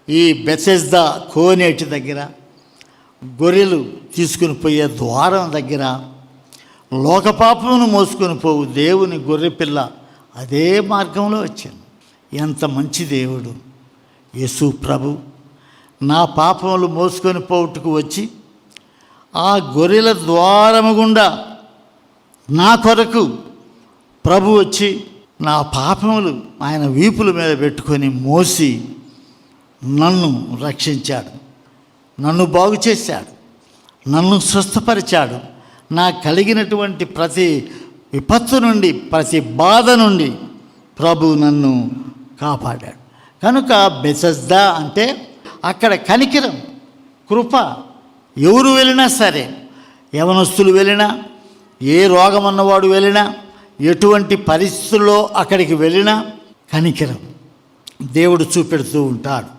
ఈ బెతెస్దా కోనేటి దగ్గర, గొర్రెలు తీసుకుని పోయే ద్వారం దగ్గర, లోకపాపమును మోసుకొని పోవు దేవుని గొర్రెపిల్ల అదే మార్గంలో వచ్చాను. ఎంత మంచి దేవుడు యేసు ప్రభు! నా పాపములు మోసుకొని పోవుటకు వచ్చి ఆ గొర్రెల ద్వారము గుండా నా కొరకు ప్రభు వచ్చి నా పాపములు ఆయన వీపుల మీద పెట్టుకొని మోసి నన్ను రక్షించాడు, నన్ను బాగు చేశాడు, నన్ను స్వస్థపరిచాడు. నాకు కలిగినటువంటి ప్రతి విపత్తు నుండి, ప్రతి బాధ నుండి ప్రభు నన్ను కాపాడాడు. కనుక బెతెస్దా అంటే అక్కడ కనికరం, కృప. ఎవరు వెళ్ళినా సరే, యవనస్తులు వెళ్ళినా, ఏ రోగం ఉన్నవాడు వెళ్ళినా, ఎటువంటి పరిస్థితుల్లో అక్కడికి వెళ్ళినా కనికరం దేవుడు చూపెడుతూ ఉంటాడు.